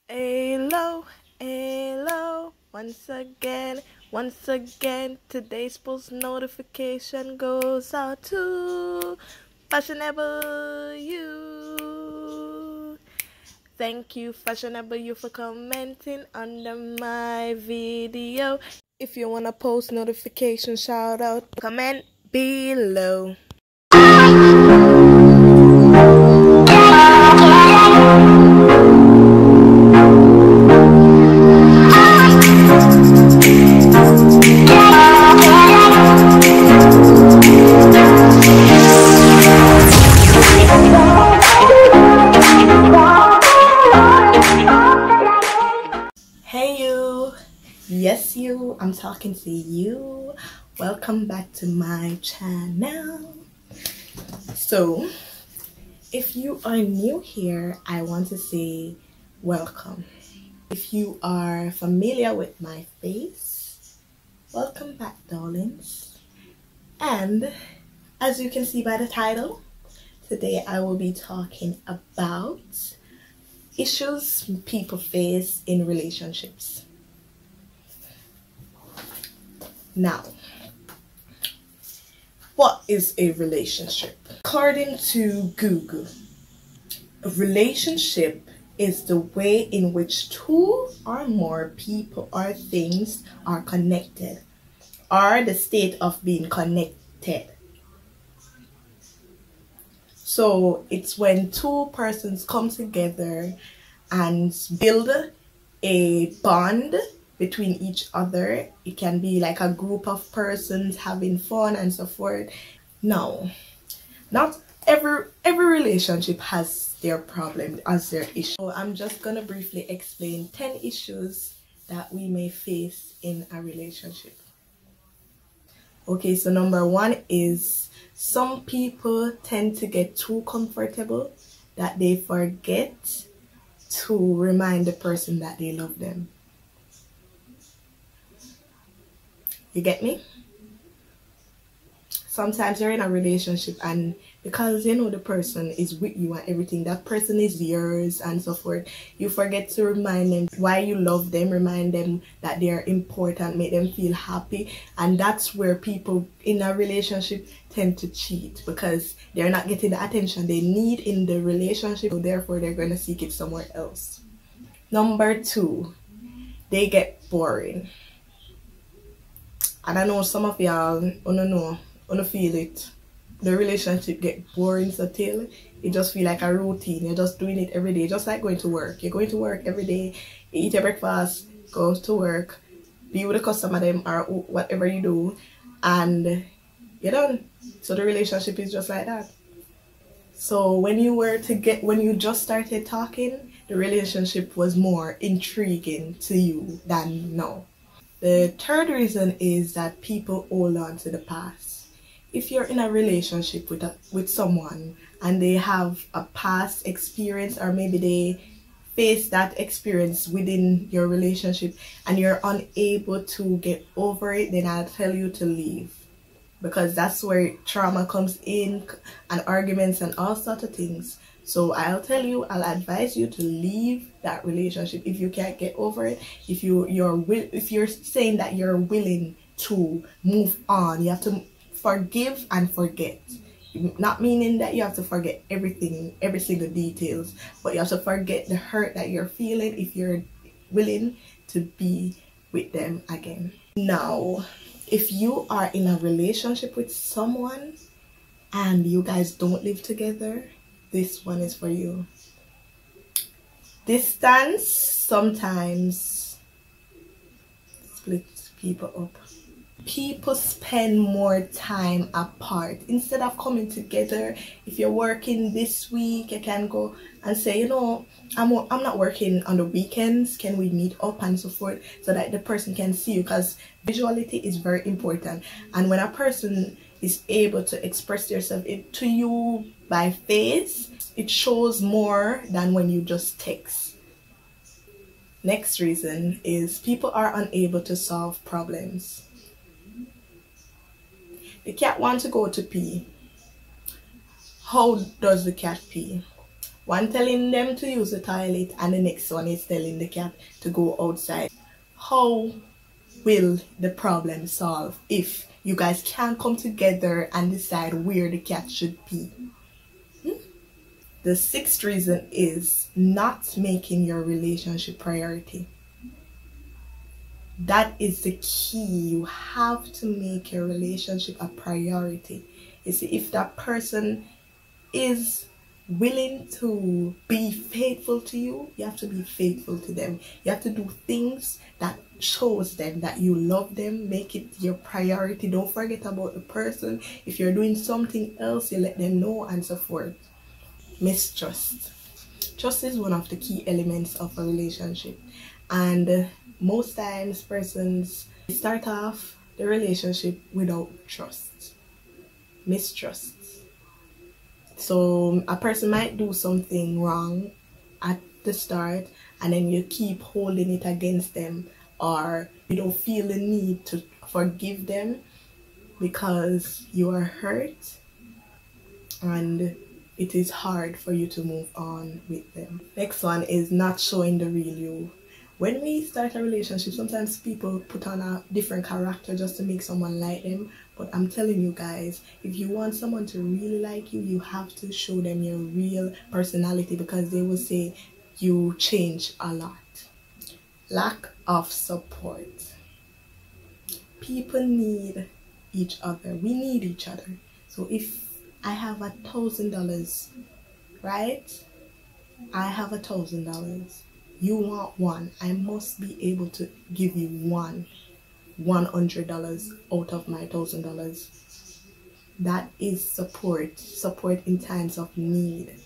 Hello, hello, once again, today's post notification goes out to Fashionable You. Thank you, Fashionable You, for commenting under my video. If you want a post notification shout out, comment below. Hey you, yes you, I'm talking to you. Welcome back to my channel. So if you are new here, I want to say welcome. If you are familiar with my face, welcome back, darlings. And as you can see by the title, today I will be talking about issues people face in relationships. Now, what is a relationship? According to Google, a relationship is the way in which two or more people or things are connected, or the state of being connected. So it's when two persons come together and build a bond between each other. It can be like a group of persons having fun and so forth. Now, not every relationship has their problem as their issue. So I'm just gonna briefly explain 10 issues that we may face in a relationship. Okay, so number one is some people tend to get too comfortable that they forget to remind the person that they love them. You get me? Sometimes you're in a relationship and because you know the person is with you and everything, that person is yours and so forth, you forget to remind them why you love them, remind them that they are important, make them feel happy. And that's where people in a relationship tend to cheat, because they're not getting the attention they need in the relationship, so therefore they're going to seek it somewhere else. Number two, they get boring. And I know some of y'all don't feel it. The relationship get boring so till it just feel like a routine. You're just doing it every day, just like going to work. You're going to work every day, you eat your breakfast, go to work, be with a customer them or whatever you do, and you're done. So the relationship is just like that. So when you just started talking, the relationship was more intriguing to you than now. The third reason is that people hold on to the past. If you're in a relationship with someone and they have a past experience, or maybe they face that experience within your relationship and you're unable to get over it, then I'll tell you to leave, because that's where trauma comes in and arguments and all sorts of things. So I'll advise you to leave that relationship if you can't get over it. If you're saying that you're willing to move on, you have to forgive and forget. Not meaning that you have to forget everything, every single details, but you have to forget the hurt that you're feeling if you're willing to be with them again. Now, if you are in a relationship with someone and you guys don't live together, this one is for you. Distance sometimes splits people up. People spend more time apart instead of coming together. If you're working this week, you can go and say, I'm not working on the weekends, can we meet up and so forth, so that the person can see you, because visuality is very important. And when a person is able to express yourself to you by face, it shows more than when you just text. Next reason is people are unable to solve problems. The cat wants to go to pee. How does the cat pee? One telling them to use the toilet and the next one is telling the cat to go outside. How will the problem solve if you guys can't come together and decide where the cat should be? The sixth reason is not making your relationship priority. That is the key. You have to make your relationship a priority. You see, if that person is willing to be faithful to you, you have to be faithful to them. You have to do things that shows them that you love them. Make it your priority. Don't forget about the person. If you're doing something else, you let them know and so forth. Mistrust. Trust is one of the key elements of a relationship, and most times persons start off the relationship without trust. Mistrust. So a person might do something wrong at the start and then you keep holding it against them, or you don't feel the need to forgive them because you are hurt and it is hard for you to move on with them. Next one is not showing the real you. When we start a relationship, sometimes people put on a different character just to make someone like them. But I'm telling you guys, if you want someone to really like you, you have to show them your real personality, because they will say you change a lot. Lack of support. People need each other. We need each other. So if I have $1,000, right? I have $1,000. You want one. I must be able to give you $100 out of my $1,000. That is support. Support in times of need.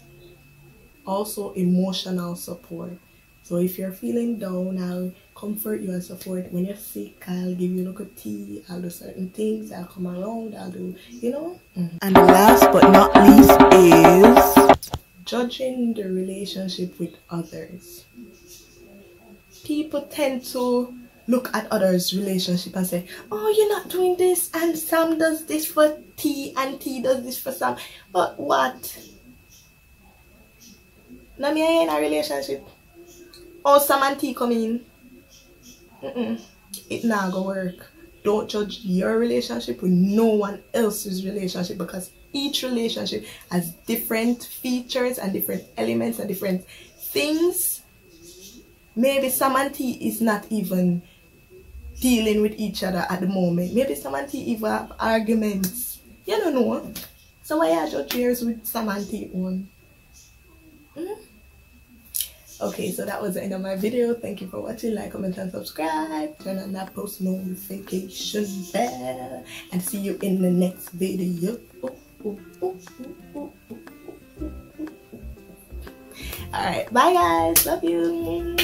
Also emotional support. So if you're feeling down, I'll comfort you and support. When you're sick, I'll give you a look of tea. I'll do certain things. I'll come around. I'll do, you know. And last but not least is judging the relationship with others. People tend to look at others' relationship and say, oh, you're not doing this, and Sam does this for T and T does this for Sam. But what? Now me ain't in a relationship. Oh, Sam and T come in. It not gonna work. Don't judge your relationship with no one else's relationship, because each relationship has different features and different elements and different things. Maybe Sam and T is not even dealing with each other at the moment. Maybe Sam and T even have arguments. You don't know. So why are judge yours with Sam and T on? Okay, so that was the end of my video. Thank you for watching. Like, comment, and subscribe. Turn on that post notification bell. And see you in the next video. Alright, bye guys. Love you.